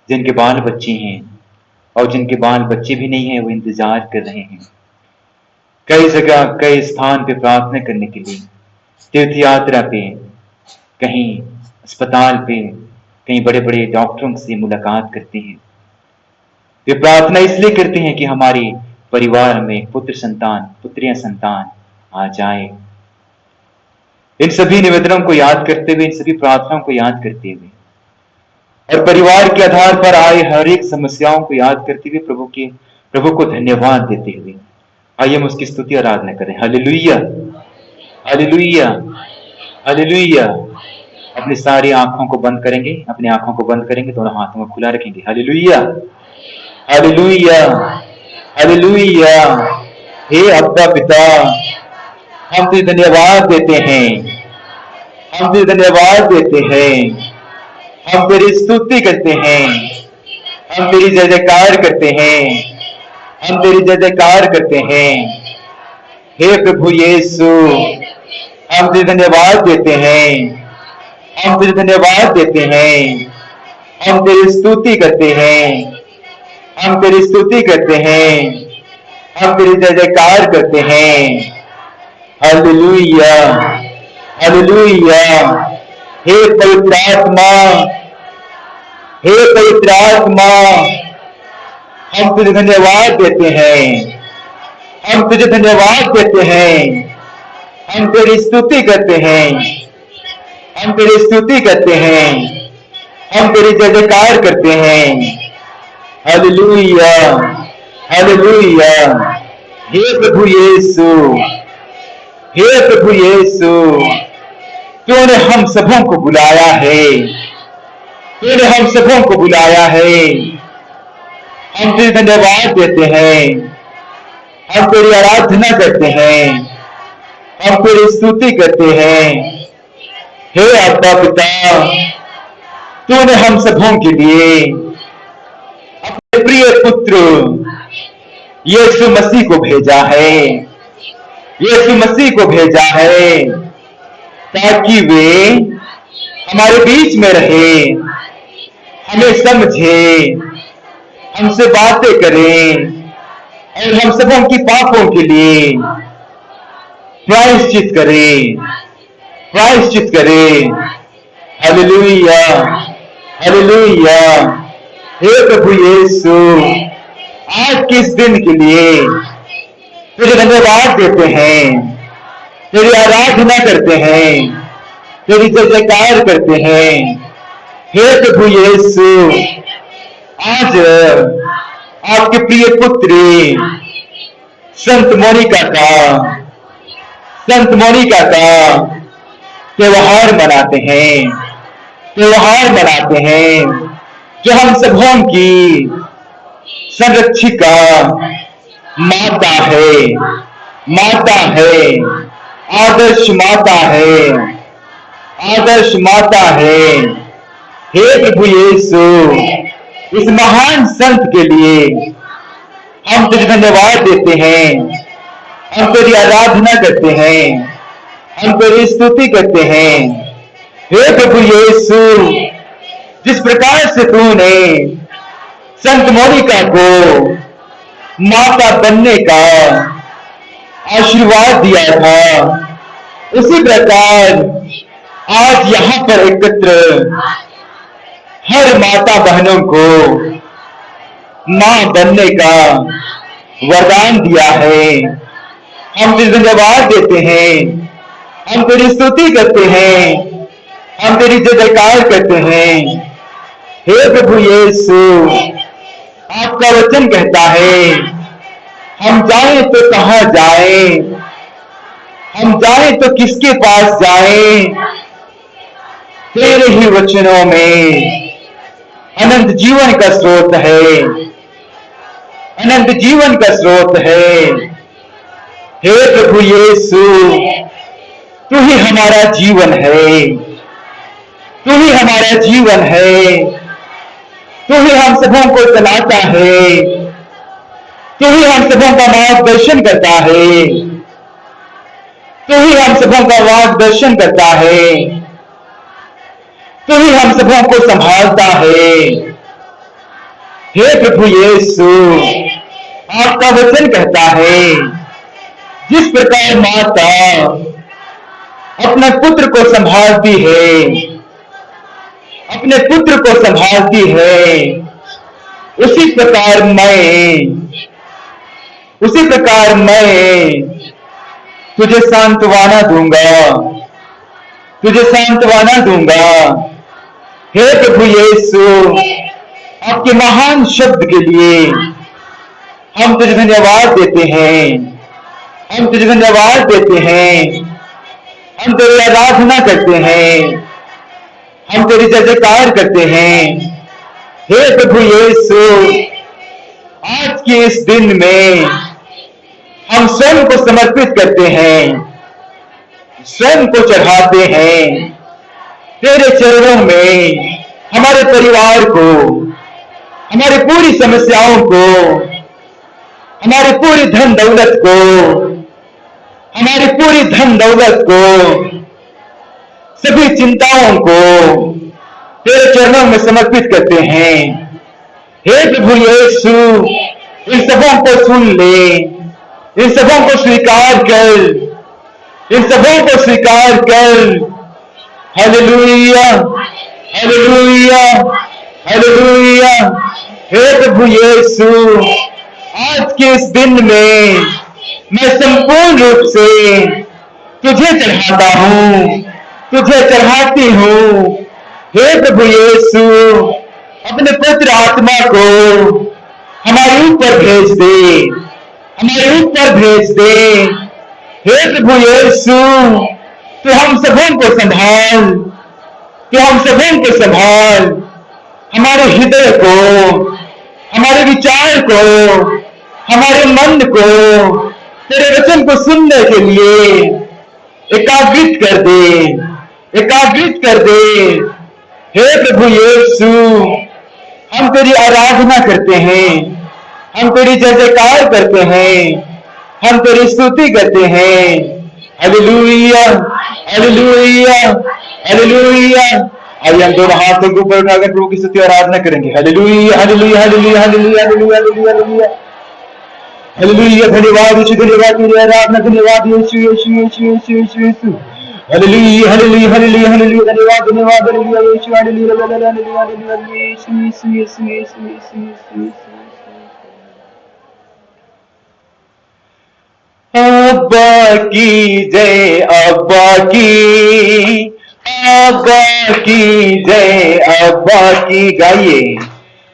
जिनके बाल बच्चे हैं और जिनके बाल बच्चे भी नहीं हैं, वो इंतजार कर रहे हैं कई जगह कई स्थान पे प्रार्थना करने के लिए, तीर्थ यात्रा पे, कहीं अस्पताल पे, कहीं बड़े बड़े डॉक्टरों से मुलाकात करते हैं। वे प्रार्थना इसलिए करते हैं कि हमारे परिवार में पुत्र संतान, पुत्रियां संतान आ जाए। इन सभी निवेदनों को याद करते हुए, इन सभी प्रार्थनाओं को याद करते हुए और परिवार के आधार पर आए हर एक समस्याओं को याद करते हुए प्रभु को धन्यवाद देते हुए आइए हम उसकी स्तुति आराधना करें। हालेलुया, हालेलुया, हालेलुया। अपनी सारी आंखों को बंद करेंगे, अपनी आंखों को बंद करेंगे, दोनों हाथों को खुला रखेंगे। हालेलुया, हालेलुया, हालेलुया। हे अब्बा पिता, हम तुझे धन्यवाद देते हैं, हम तुझे धन्यवाद देते हैं, हम तेरी स्तुति करते हैं, हम तेरी जय जयकार करते हैं, हम तेरी जय जयकार करते हैं। हे प्रभु यीशु, हम तुझे धन्यवाद देते हैं, हम तुझे धन्यवाद देते हैं, हम तेरी स्तुति करते हैं, हम तेरी स्तुति करते हैं, हम तेरी जय जयकार करते हैं। हालेलुया, हालेलुया। हे पवित्र आत्मा, हे पवित्र आत्मा, हम तुझे धन्यवाद देते हैं, हम तुझे धन्यवाद देते हैं, हम तेरी स्तुति करते हैं, हम तेरी स्तुति करते हैं, हम तेरी जय जयकार करते हैं। हालेलुया, हालेलुया। हे प्रभु यीशु, हे प्रभु यीशु, तूने हम सबों को बुलाया है, तूने हम सबों को बुलाया है। हम तुझे धन्यवाद देते हैं, हम तेरी आराधना करते हैं, हम तेरी स्तुति करते हैं। हे अब्बा पिता, तूने हम सबों के लिए अपने प्रिय पुत्र यीशु मसीह को भेजा है, यीशु मसीह को भेजा है ताकि वे हमारे बीच में रहे, हमें समझे, हमसे बातें करें और हम सबों की पापों के लिए प्रायश्चित करें, प्रायश्चित करें। हालेलुया, हालेलुया। हे प्रभु यीशु, आज के इस दिन के लिए तुझे धन्यवाद देते हैं, तेरी आराधना करते हैं, तेरी जय जयकार करते हैं। हे प्रभु यीशु, आज आपके प्रिय पुत्री संत मोनिका का त्योहार मनाते हैं, त्योहार मनाते हैं, जो हम सबों की संरक्षिका माता है, माता है, आदर्श माता है, आदर्श माता है। हे प्रभु यीशु, इस महान संत के लिए हम तुझे धन्यवाद देते हैं, हम तेरी आराधना करते हैं, हम तेरी स्तुति करते हैं। हे प्रभु यीशु, जिस प्रकार से तूने संत मोनिका को माता बनने का आशीर्वाद दिया था, उसी प्रकार आज यहाँ पर एकत्र हर माता बहनों को मां बनने का वरदान दिया है। हम तुझे धन्यवाद देते हैं, हम तेरी स्तुति करते हैं, हम तेरी जय जयकार करते हैं। हे प्रभु यीशु, आपका वचन कहता है, हम जाएं तो कहां जाएं, हम जाएं तो किसके पास जाएं। तेरे ही वचनों में अनंत जीवन का स्रोत है, अनंत जीवन का स्रोत है। हे प्रभु यीशु, तू ही हमारा जीवन है, तू ही हमारा जीवन है, तू ही हम सबों को चलाता है, तू ही हम सबों का मार्गदर्शन करता है, तू ही हम सबों का मार्गदर्शन करता है, तू ही हम सबों को संभालता है। हे प्रभु यीशु, आपका वचन कहता है जिस प्रकार माता अपने पुत्र को संभालती है, अपने पुत्र को संभालती है, उसी प्रकार मैं तुझे सांत्वना दूंगा, तुझे सांत्वना दूंगा। हे प्रभु यीशु, आपके महान शब्द के लिए हम तुझे धन्यवाद देते हैं, हम तुझे धन्यवाद देते हैं, हम तेरी आराधना करते हैं, हम तेरी जय जयकार करते हैं। हे प्रभु यीशु, आज के इस दिन में हम स्वयं को समर्पित करते हैं, स्वयं को चढ़ाते हैं तेरे चरणों में, हमारे परिवार को, हमारी पूरी समस्याओं को, हमारी पूरी धन दौलत को, हमारी पूरी धन दौलत को, सभी चिंताओं को तेरे चरणों में समर्पित करते हैं। हे प्रभु यीशु, इन सबों को सुन ले, इन सबों को स्वीकार कर, इन सबों को स्वीकार कर। हालेलुया, हालेलुया, हालेलुया। हे प्रभु यीशु, आज के इस दिन में मैं संपूर्ण रूप से तुझे चढ़ाता हूँ, तुझे चढ़ाती हूँ। हे प्रभु यीशु, अपने पवित्र आत्मा को हमारे ऊपर भेज दे, हमारे ऊपर भेज दे। हे प्रभु यीशु, तू हम सबों को संभाल, तू हम सबों को संभाल, हमारे हृदय को, हमारे विचार को, हमारे मन को तेरे वचन को सुनने के लिए एकाग्रित कर दे, एकाग्रित कर दे। हे प्रभु यीशु, हम तेरी आराधना करते हैं, हम तेरी जय जयकार करते हैं, हम तेरी स्तुति करते हैं। हालेलुया, हालेलुया, हालेलुया। आइए हम दोनों हाथों को ऊपर उठाकर प्रभु की स्तुति और आराधना करेंगे। हालेलुया, हालेलुया, हालेलुया, हालेलुया, हालेलुया, हालेलुया, हालेलुया, हालेलुया। धन्यवाद यीशु, धन्यवाद तेरी आराधना, धन्यवाद यीशु, यीशु, यीशु, यीशु, यीशु, यीशु। हालेलुया, हालेलुया, हालेलुया, हालेलुया, धन्यवाद, धन्यवाद, हालेलुया यीशु, हालेलुया, हालेलुया, हालेलुया, यीशु, यीशु, यीशु, यीशु, यीशु, यीशु। अब्बा की जय, अब्बा की, अब्बा की जय, अब्बा की। गाइए।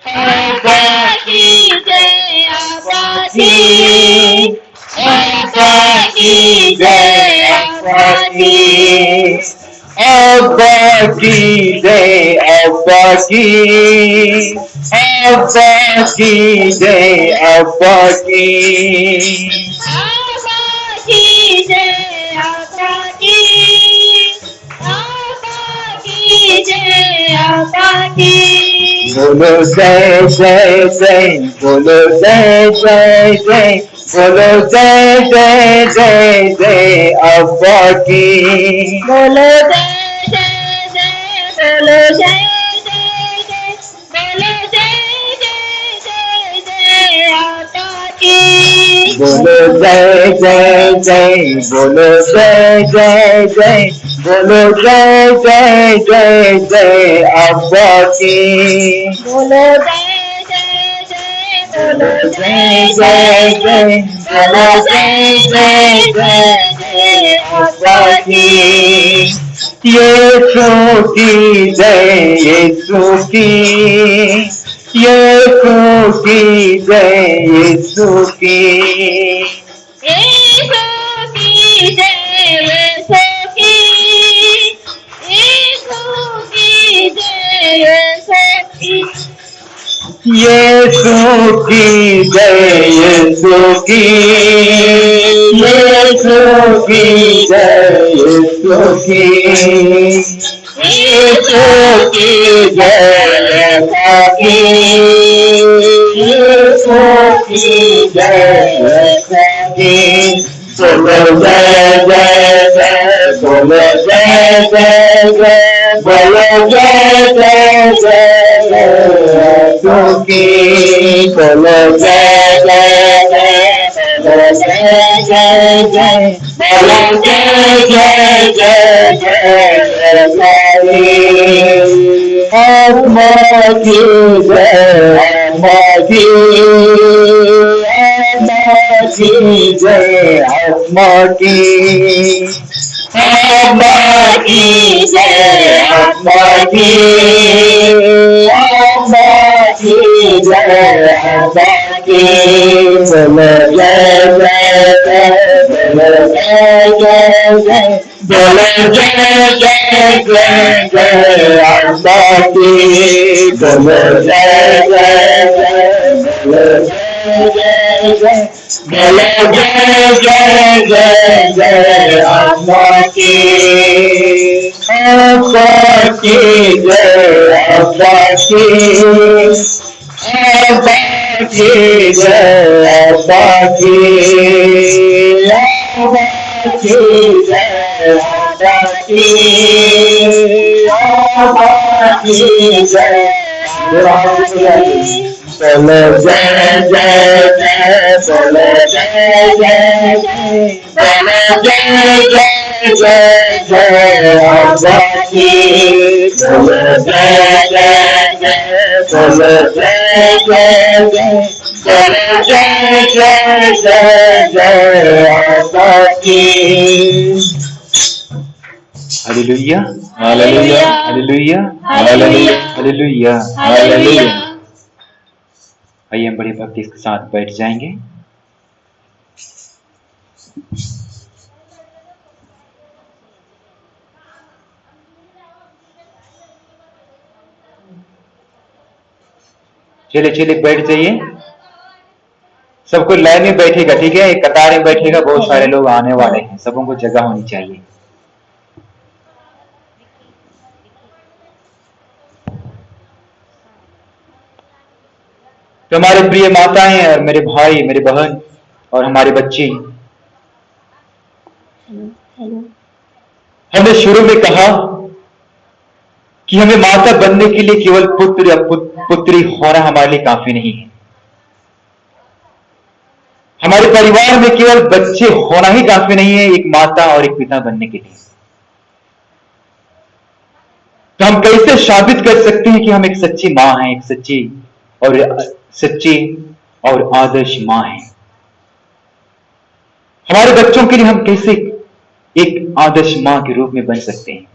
अब्बा की जय, अब्बा की, अब्बा की जय, अब्बा की, अब्बा की जय, अब्बा की, अब्बा की जय, अब्बा की। बोलो जय जय जय, बोलो जय जय जय, बोलो जय जय जय जय अब्बा की। बोलो जय जय जय, बोलो जय जय जय, बोलो जय जय जय जय अब्बा की। बोलो जय जय जय, बोलो जय जय जय, बोलो जय जय जय जय अब्बा की। बोलो जय जय जय, बोलो जय जय जय, बोलो जय जय जय जय अब्बा की। यीशु की जय, यीशु की, यीशु की जय, यीशु की। यीशु की जय, यीशु की, यीशु की जय, यीशु की। यीशु की जय, यीशु की, यीशु की जय, यीशु की। यीशु की जय, यीशु की, यीशु की जय, यीशु की। बोलो जय जय जय, बोलो जय जय जय, बोलो जय जय जय यीशु की। बोलो जय जय जय, बोलो जय जय जय, बोलो जय जय जय जय जय आत्मा की जय, आत्मा की जय, आत्मा की आत्मा की जय, आत्मा की आत्मा की जय, आत्मा की बोलो जय जय जय, बोलो जय जय जय, बोलो जय जय जय जय आत्मा की बोलो जय जय जय, बोलो जय जय जय, बोलो जय जय जय जय आत्मा की जय, आत्मा की आत्मा की जय, आत्मा की आत्मा की जय, आत्मा की आत्मा की जय, बोलो जय जय जय, बोलो जय जय जय, बोलो जय जय जय जय आत्मा की बोलो जय जय जय, बोलो जय जय जय, बोलो जय जय जय जय आत्मा की हालेलुया, हालेलुया, हालेलुया, हालेलुया, हालेलुया। हालेलुया। आइए हम बड़ी भक्ति के साथ बैठ जाएंगे। चलिए चलिए बैठ जाइए। सबको लाइन में बैठेगा, ठीक है? एक कतार में बैठेगा, बहुत सारे लोग आने वाले हैं, सबों को जगह होनी चाहिए। तो हमारे प्रिय माताएं और मेरे भाई, मेरे बहन और हमारे बच्चे, हमने शुरू में कहा कि हमें माता बनने के लिए केवल पुत्र या पुत्री होना हमारे लिए काफी नहीं है। हमारे परिवार में केवल बच्चे होना ही काफी नहीं है एक माता और एक पिता बनने के लिए। तो हम कैसे साबित कर सकते हैं कि हम एक सच्ची मां हैं, एक सच्ची और आदर्श मां हैं? हमारे बच्चों के लिए हम कैसे एक आदर्श मां के रूप में बन सकते हैं?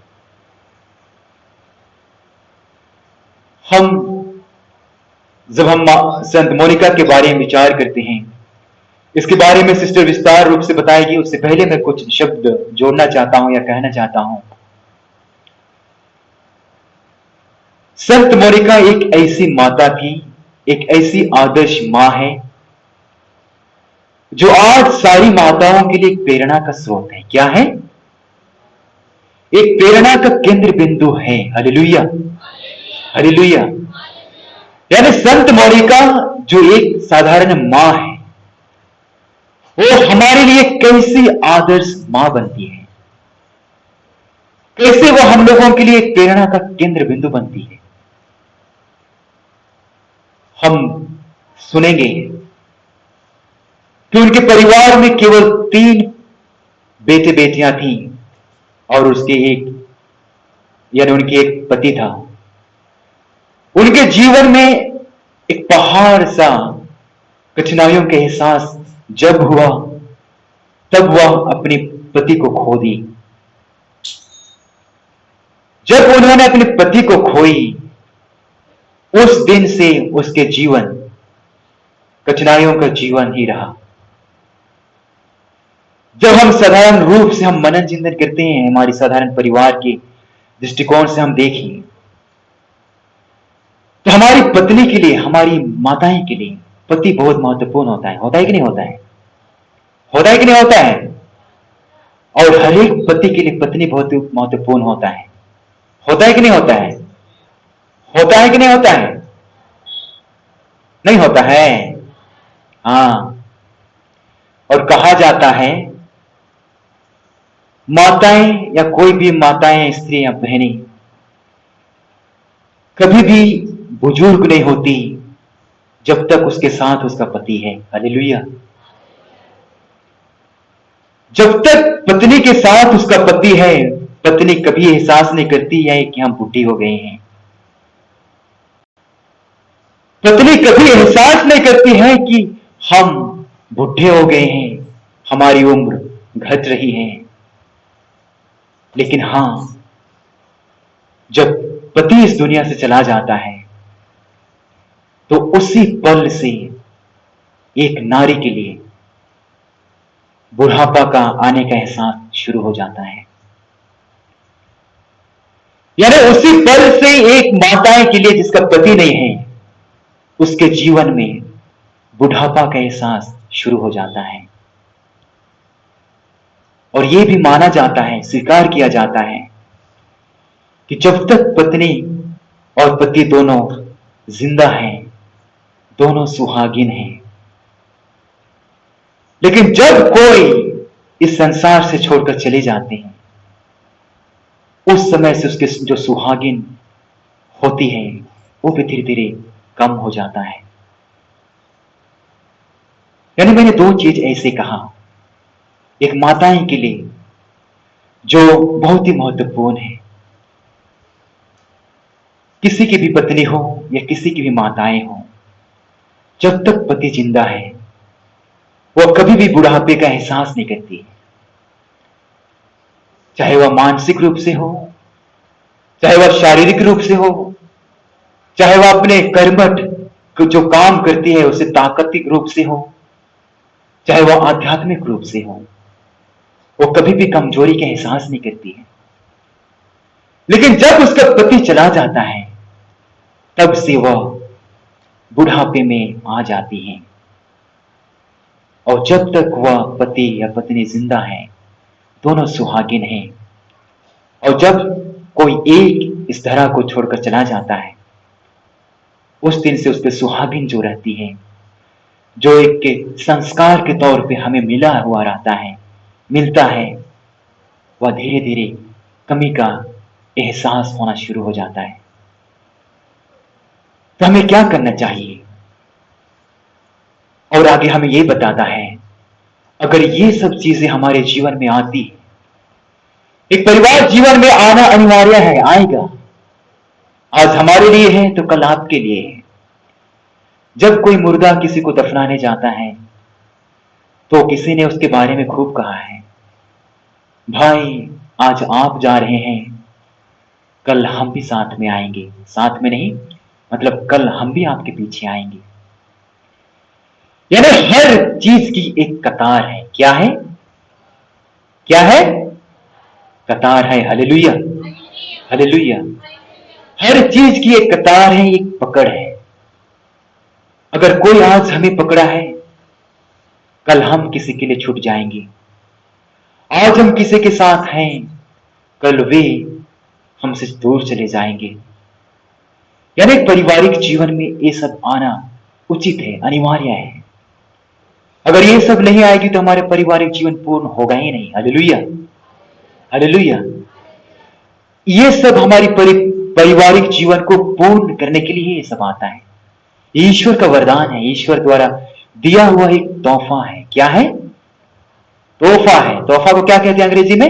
जब हम संत मोनिका के बारे में विचार करते हैं, इसके बारे में सिस्टर विस्तार रूप से बताएगी, उससे पहले मैं कुछ शब्द जोड़ना चाहता हूं या कहना चाहता हूं। संत मोनिका एक ऐसी माता थी, एक ऐसी आदर्श मां है जो आज सारी माताओं के लिए एक प्रेरणा का स्रोत है। क्या है? एक प्रेरणा का केंद्र बिंदु है। Hallelujah, hallelujah. यानी संत मोनिका जो एक साधारण मां है, वो हमारे लिए कैसी आदर्श मां बनती है, कैसे वो हम लोगों के लिए एक प्रेरणा का केंद्र बिंदु बनती है। हम सुनेंगे कि उनके परिवार में केवल 3 बेटे बेटियां थीं और उनके एक पति था। उनके जीवन में एक पहाड़ सा कठिनाइयों के एहसास जब हुआ, तब वह अपने पति को खो दी। जब उन्होंने अपने पति को खोई, उस दिन से उसके जीवन कठिनाइयों का जीवन ही रहा। जब हम साधारण रूप से हम मनन चिंतन करते हैं, हमारे साधारण परिवार के दृष्टिकोण से हम देखें, तो हमारी पत्नी के लिए, हमारी माताएं के लिए पति बहुत महत्वपूर्ण होता है। होता है कि नहीं होता है? होता है कि नहीं होता है? और हर एक पति के लिए पत्नी बहुत महत्वपूर्ण होता है। होता है कि नहीं होता है? होता है कि नहीं होता है? नहीं होता है। हाँ, और कहा जाता है माताएं या कोई भी माताएं, स्त्री या बहनें कभी भी बुजुर्ग नहीं होती जब तक उसके साथ उसका पति है। हालेलुया। जब तक पत्नी के साथ उसका पति है, पत्नी कभी एहसास नहीं करती है कि हम बूढ़ी हो गए हैं। पत्नी कभी एहसास नहीं करती है कि हम बूढ़े हो गए हैं, हमारी उम्र घट रही है। लेकिन हां, जब पति इस दुनिया से चला जाता है तो उसी पल से एक नारी के लिए बुढ़ापा का आने का एहसास शुरू हो जाता है। यानी उसी पल से एक माताएं के लिए जिसका पति नहीं है, उसके जीवन में बुढ़ापा का एहसास शुरू हो जाता है। और यह भी माना जाता है, स्वीकार किया जाता है कि जब तक पत्नी और पति दोनों जिंदा हैं, दोनों सुहागिन हैं। लेकिन जब कोई इस संसार से छोड़कर चले जाते हैं, उस समय से उसके जो सुहागिन होती है वो भी धीरे धीरे कम हो जाता है। यानी मैंने दो चीज ऐसे कहा, एक माताएं के लिए जो बहुत ही महत्वपूर्ण है, किसी की भी पत्नी हो या किसी की भी माताएं हो, जब तक पति जिंदा है वह कभी भी बुढ़ापे का एहसास नहीं करती है। चाहे वह मानसिक रूप से हो, चाहे वह शारीरिक रूप से हो, चाहे वह अपने कर्मठ जो काम करती है उसे ताकतिक रूप से हो, चाहे वह आध्यात्मिक रूप से हो, वो कभी भी कमजोरी का एहसास नहीं करती है। लेकिन जब उसका पति चला जाता है तब से वह बुढ़ापे में आ जाती है। और जब तक वह पति या पत्नी जिंदा है, दोनों सुहागिन हैं। और जब कोई एक इस धरा को छोड़कर चला जाता है, उस दिन से उसके सुहागिन जो रहती है, जो एक के संस्कार के तौर पे हमें मिलता है, वह धीरे धीरे कमी का एहसास होना शुरू हो जाता है। तो हमें क्या करना चाहिए? और आगे हमें यह बताता है, अगर ये सब चीजें हमारे जीवन में आती है, एक परिवार जीवन में आना अनिवार्य है, आएगा। आज हमारे लिए है तो कल आपके लिए है। जब कोई मुर्दा किसी को दफनाने जाता है तो किसी ने उसके बारे में खूब कहा है, भाई आज आप जा रहे हैं, कल हम भी साथ में आएंगे। साथ में नहीं, मतलब कल हम भी आपके पीछे आएंगे। यानी हर चीज की एक कतार है। क्या है? क्या है? कतार है। Hallelujah, hallelujah. हर चीज की एक कतार है, एक पकड़ है। अगर कोई आज हमें पकड़ा है, कल हम किसी के लिए छूट जाएंगे। आज हम किसी के साथ हैं, कल वे हमसे दूर चले जाएंगे। यानी पारिवारिक जीवन में ये सब आना उचित है, अनिवार्य है। अगर ये सब नहीं आएगी तो हमारे पारिवारिक जीवन पूर्ण होगा ही नहीं। Hallelujah, hallelujah. ये सब हमारी पारिवारिक जीवन को पूर्ण करने के लिए ये सब आता है। ईश्वर का वरदान है, ईश्वर द्वारा दिया हुआ एक तोहफा है। क्या है? तोहफा है। तोहफा को क्या कहते हैं अंग्रेजी में?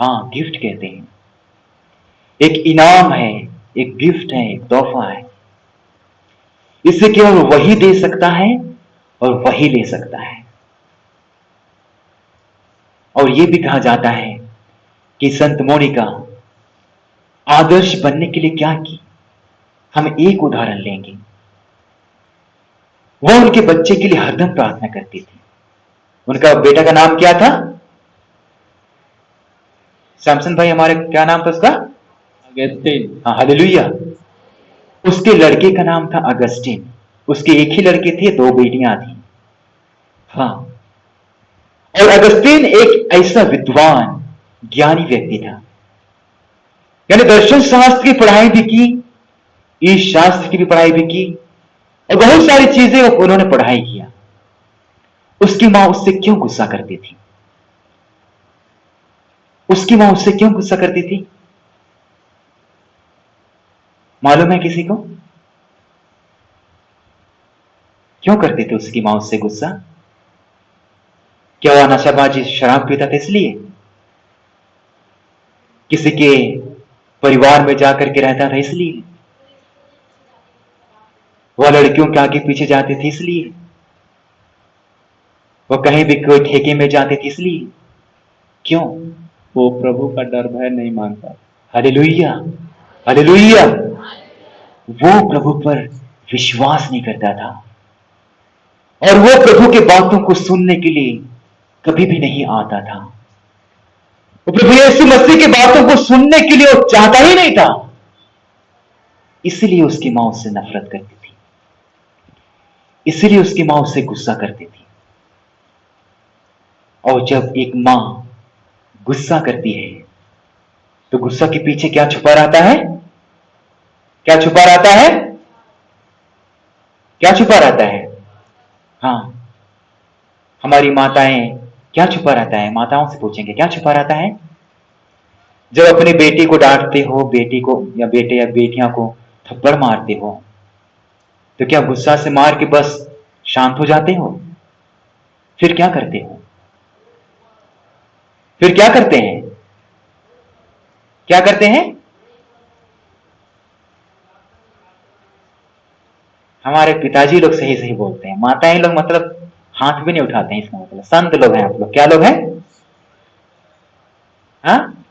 हाँ, गिफ्ट कहते हैं। एक इनाम है, एक गिफ्ट है, एक तोहफा है। इसे केवल वही दे सकता है और वही ले सकता है। और यह भी कहा जाता है कि संत मोनिका आदर्श बनने के लिए क्या की? हम एक उदाहरण लेंगे। वह उनके बच्चे के लिए हरदम प्रार्थना करती थी। उनका बेटा का नाम क्या था? सैमसन भाई, हमारे क्या नाम था उसका? अगस्टिन। हाँ, हालेलुया। उसके लड़के का नाम था अगस्टिन। उसके एक ही लड़के थे, दो बेटियां थी। हाँ, और अगस्तिन एक ऐसा विद्वान ज्ञानी व्यक्ति था। यानी दर्शन शास्त्र की पढ़ाई भी की, ईश शास्त्र की भी पढ़ाई भी की, और बहुत सारी चीजें उन्होंने पढ़ाई किया। उसकी मां उससे क्यों गुस्सा करती थी? उसकी मां उससे क्यों गुस्सा करती थी? मालूम है किसी को? क्यों करते थे उसकी माँ उससे गुस्सा? क्या वह नशाबाजी शराब पीता था इसलिए? किसी के परिवार में जाकर के रहता था इसलिए? वह लड़कियों के आगे पीछे जाते थे इसलिए? वह कहीं भी कोई ठेके में जाते थे इसलिए? क्यों? वो प्रभु का डर भय नहीं मानता। Hallelujah, hallelujah. वो प्रभु पर विश्वास नहीं करता था और वो प्रभु के बातों को सुनने के लिए कभी भी नहीं आता था। वो प्रभु यीशु मसीह की बातों को सुनने के लिए वो चाहता ही नहीं था, इसलिए उसकी मां उससे नफरत करती थी, इसलिए उसकी मां उससे गुस्सा करती थी। और जब एक मां गुस्सा करती है तो गुस्सा के पीछे क्या छुपा रहता है? क्या छुपा रहता है? क्या छुपा रहता है? हाँ, हमारी माताएं, क्या छुपा रहता है? माताओं से पूछेंगे क्या छुपा रहता है? जब अपनी बेटी को डांटते हो, बेटी को या बेटे या बेटियां को थप्पड़ मारते हो, तो क्या गुस्सा से मार के बस शांत हो जाते हो? फिर क्या करते हो? फिर क्या करते हैं? क्या करते हैं? हमारे पिताजी लोग सही सही बोलते हैं, माताएं लोग मतलब हाथ भी नहीं उठाते हैं। इसका मतलब संत लोग हैं आप लोग। क्या लोग हैं? हाँ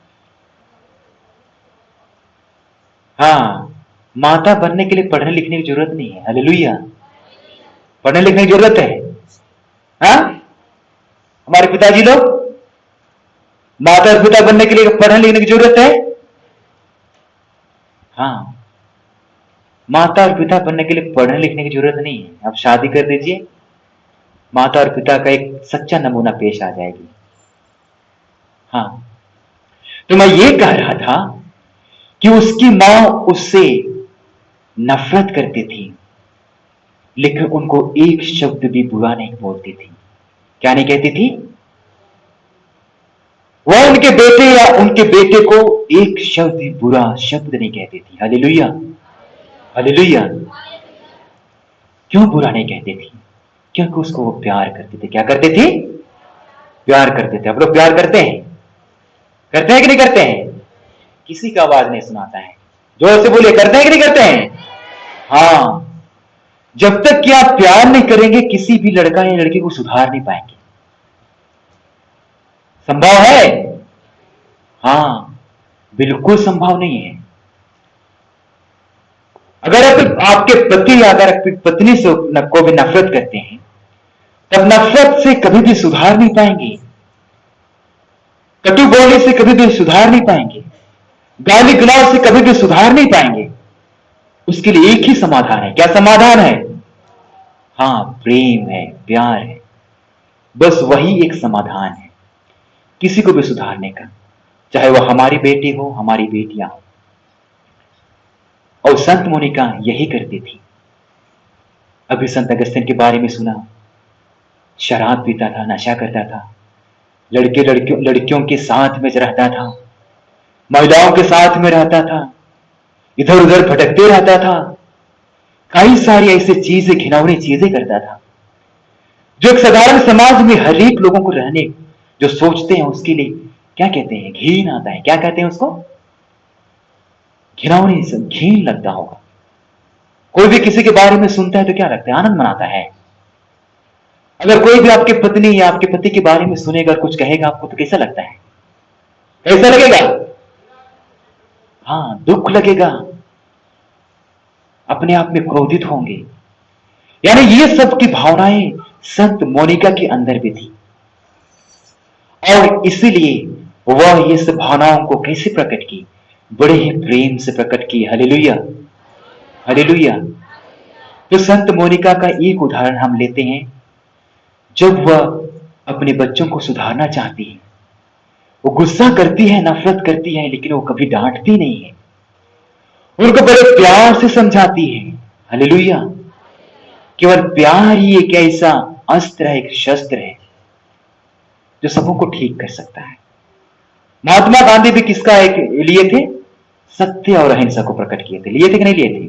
हाँ, माता बनने के लिए पढ़ने लिखने की जरूरत नहीं है। हालेलुया, पढ़ने लिखने की जरूरत है? हाँ, हमारे पिताजी लोग, माता और पिता बनने के लिए पढ़ने लिखने की जरूरत है? हाँ, माता और पिता बनने के लिए पढ़ने लिखने की जरूरत नहीं है। आप शादी कर दीजिए, माता और पिता का एक सच्चा नमूना पेश आ जाएगी। हाँ, तो मैं ये कह रहा था कि उसकी मां उससे नफरत करती थी, लेकिन उनको एक शब्द भी बुरा नहीं बोलती थी। क्या नहीं कहती थी? वह उनके बेटे या उनके बेटे को एक शब्द भी बुरा शब्द नहीं कहती थी। Hallelujah, hallelujah. क्यों बुरा नहीं कहती थी? क्योंकि उसको वो प्यार करते थे। क्या करते थे? प्यार करते थे। आप लोग प्यार करते हैं? करते हैं कि नहीं करते हैं? किसी का आवाज नहीं सुनाता है, जोर से बोलिए, करते हैं कि नहीं करते हैं? हाँ, जब तक कि आप प्यार नहीं करेंगे किसी भी लड़का या लड़की को सुधार नहीं पाएंगे। संभव है? हाँ, बिल्कुल संभव नहीं है। अगर आप आपके पति या अगर आपकी पत्नी से को भी नफरत करते हैं, तब नफरत से कभी भी सुधार नहीं पाएंगे, कटु बोलने से कभी भी सुधार नहीं पाएंगे, गाली गलौज से कभी भी सुधार नहीं पाएंगे। उसके लिए एक ही समाधान है। क्या समाधान है? हाँ, प्रेम है, प्यार है। बस वही एक समाधान है किसी को भी सुधारने का, चाहे वह हमारी बेटी हो, हमारी बेटियां हो। और संत मोनिका यही करती थी। अभी संत अगस्तिन के बारे में सुना, शराब पीता था, नशा करता था, लड़कियों के साथ में रहता था, महिलाओं के साथ में रहता था, इधर उधर भटकते रहता था, कई सारी ऐसी चीजें, घिनौनी चीजें करता था जो एक साधारण समाज में हर एक लोगों को रहने जो सोचते हैं उसके लिए क्या कहते हैं? घिन आता है। क्या कहते हैं उसको? घिनौनी, सब घिन लगता होगा। कोई भी किसी के बारे में सुनता है तो क्या लगता है? आनंद मनाता है। अगर कोई भी आपके पत्नी या आपके पति के बारे में सुनेगा, कुछ कहेगा आपको, तो कैसा लगता है? कैसा लगेगा? हाँ, दुख लगेगा, अपने आप में क्रोधित होंगे। यानी ये सब की भावनाएं संत मोनिका के अंदर भी थी और इसीलिए वह ये सब भावनाओं को कैसे प्रकट की? बड़े ही प्रेम से प्रकट की। Hallelujah, hallelujah. तो संत मोनिका का एक उदाहरण हम लेते हैं। जब वह अपने बच्चों को सुधारना चाहती है, वो गुस्सा करती है, नफरत करती है, लेकिन वो कभी डांटती नहीं है, उनको बड़े प्यार से समझाती है। हालेलुया। केवल प्यार ही एक ऐसा अस्त्र है, एक शस्त्र है जो सबों को ठीक कर सकता है। महात्मा गांधी भी किसका एक लिए थे? सत्य और अहिंसा को प्रकट किए थे। लिए थे कि नहीं लिए थे?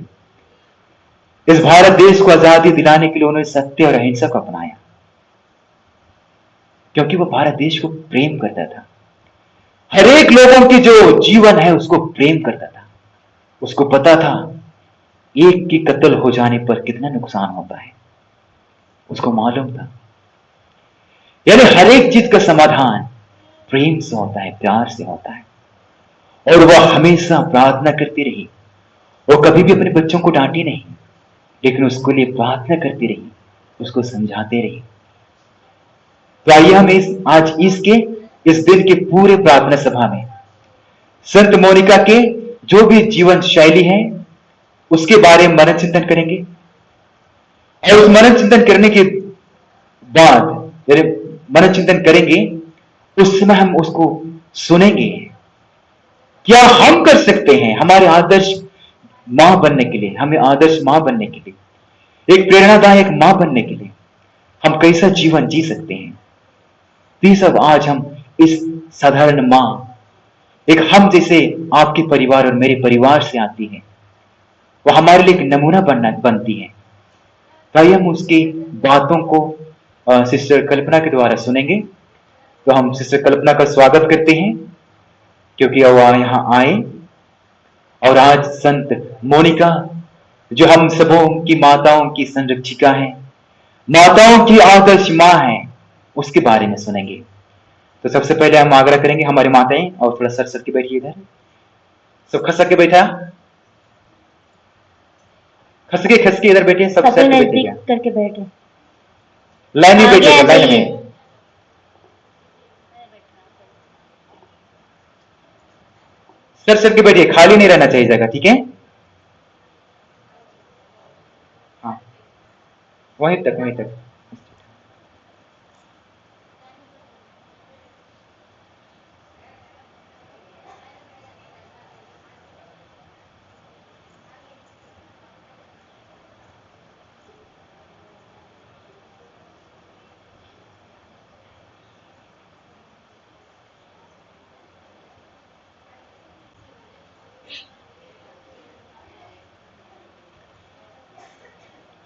इस भारत देश को आजादी दिलाने के लिए उन्होंने सत्य और अहिंसा को अपनाया, क्योंकि वो भारत देश को प्रेम करता था। हर एक लोगों की जो जीवन है उसको प्रेम करता था। उसको पता था एक की कत्ल हो जाने पर कितना नुकसान होता है, उसको मालूम था। यानी हर एक चीज का समाधान प्रेम से होता है, प्यार से होता है। और वह हमेशा प्रार्थना करती रही। वो कभी भी अपने बच्चों को डांटी नहीं, लेकिन उसके लिए प्रार्थना करती रही, उसको समझाते रही। तो आइए हम आज इस दिन के पूरे प्रार्थना सभा में संत मोनिका के जो भी जीवन शैली है उसके बारे में मनन चिंतन करेंगे। और उस मनन चिंतन करने के बाद मनन चिंतन करेंगे, उस समय हम उसको सुनेंगे। क्या हम कर सकते हैं हमारे आदर्श मां बनने के लिए, हमें आदर्श मां बनने के लिए, एक प्रेरणादायक मां बनने के लिए हम कैसा जीवन जी सकते हैं। तो सब आज हम इस साधारण मां, एक हम जैसे आपके परिवार और मेरे परिवार से आती है, वो हमारे लिए एक नमूना बनती है। तो हम उसकी बातों को सिस्टर कल्पना के द्वारा सुनेंगे। तो हम सिस्टर कल्पना का स्वागत करते हैं, क्योंकि वो यहाँ आए। और आज संत मोनिका जो हम सबों की माताओं की संरक्षिका है, माताओं की आदर्श मां है, उसके बारे में सुनेंगे। तो सबसे पहले हम आग्रह करेंगे हमारी माताएं, और थोड़ा सर के बैठिए, इधर सब खसक के बैठा, खसके इधर बैठिए, सब सर के बैठिए, करके बैठे, लाइन में बैठिएगा, लाइन में सर के बैठिए, खाली नहीं रहना चाहिए जगह, ठीक है। हाँ, वहीं तक।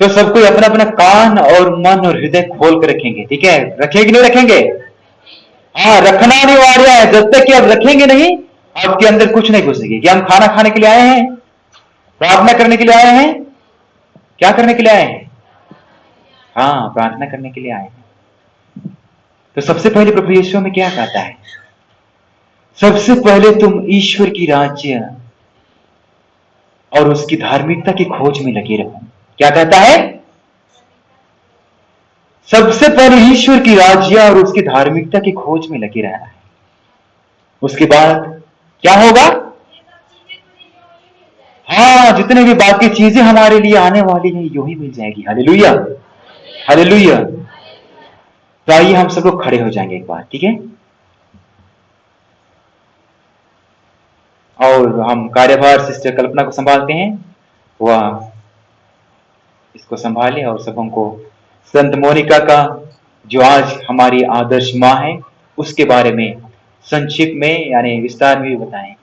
तो सब कोई अपना अपना कान और मन और हृदय खोल कर रखेंगे, ठीक है। रखेंगे नहीं रखेंगे? हाँ, रखना अनिवार्य है। जब तक कि आप रखेंगे नहीं, आपके अंदर कुछ नहीं घुसेगी। क्या हम खाना खाने के लिए आए हैं? प्रार्थना करने के लिए आए हैं? क्या करने के लिए आए हैं? हाँ, प्रार्थना करने के लिए आए हैं। तो सबसे पहले प्रभु यीशु में क्या कहता है? सबसे पहले तुम ईश्वर की राज्य और उसकी धार्मिकता की खोज में लगे रहो। क्या कहता है? सबसे पहले ईश्वर की राज्य और उसकी धार्मिकता की खोज में लगे रहना है। उसके बाद क्या होगा? हाँ, जितने भी बाकी चीजें हमारे लिए आने वाली हैं, यूं ही मिल जाएगी। Hallelujah, hallelujah. तो आइए हम सब लोग खड़े हो जाएंगे एक बार, ठीक है। और हम कार्यभार सिस्टर कल्पना को संभालते हैं, वह इसको संभाले। और सबों को संत मोनिका का जो आज हमारी आदर्श मां है उसके बारे में संक्षिप्त में यानी विस्तार में भी बताएं।